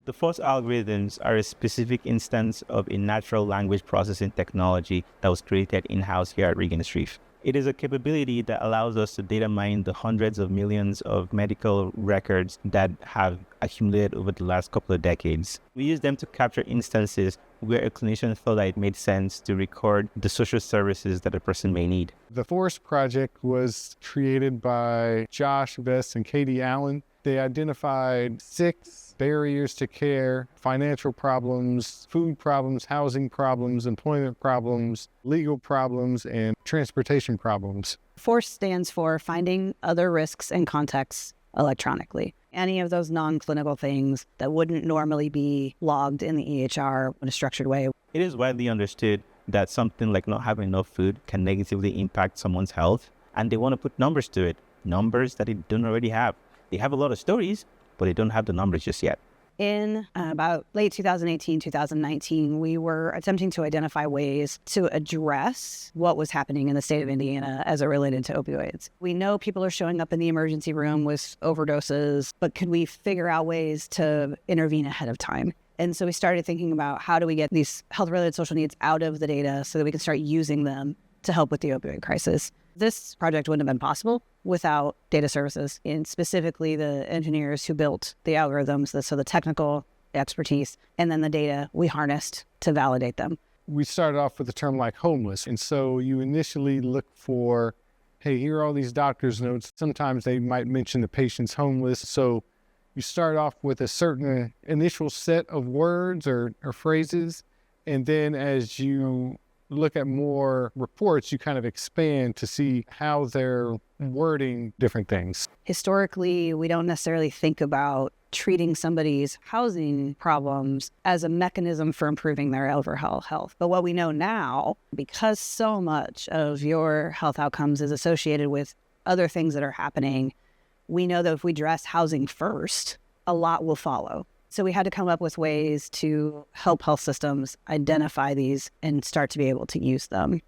The force algorithms are a specific instance of a natural language processing technology that was created in-house here at Regenstrief. It is a capability that allows us to data mine the hundreds of millions of medical records that have accumulated over the last couple of decades. We use them to capture instances where a clinician thought that it made sense to record the social services that a person may need. The FORCE project was created by Josh Vest and Katie Allen. They identified 6 barriers to care: financial problems, food problems, housing problems, employment problems, legal problems, and transportation problems. FORCE stands for Finding Other Risks and Contexts Electronically. Any of those non-clinical things that wouldn't normally be logged in the EHR in a structured way. It is widely understood that something like not having enough food can negatively impact someone's health, and they want to put numbers to it, numbers that they don't already have. They have a lot of stories, but they don't have the numbers just yet. In about late 2018, 2019, we were attempting to identify ways to address what was happening in the state of Indiana as it related to opioids. We know people are showing up in the emergency room with overdoses, but could we figure out ways to intervene ahead of time? And so we started thinking about how do we get these health-related social needs out of the data so that we can start using them to help with the opioid crisis. This project wouldn't have been possible without data services, and specifically the engineers who built the algorithms, so the technical expertise, and then the data we harnessed to validate them. We started off with a term like homeless. And so you initially look for, hey, here are all these doctor's notes. Sometimes they might mention the patient's homeless. So you start off with a certain initial set of words or phrases. And then as you look at more reports, you kind of expand to see how they're wording different things. Historically, we don't necessarily think about treating somebody's housing problems as a mechanism for improving their overall health. But what we know now, because so much of your health outcomes is associated with other things that are happening, we know that if we address housing first, a lot will follow. So we had to come up with ways to help health systems identify these and start to be able to use them.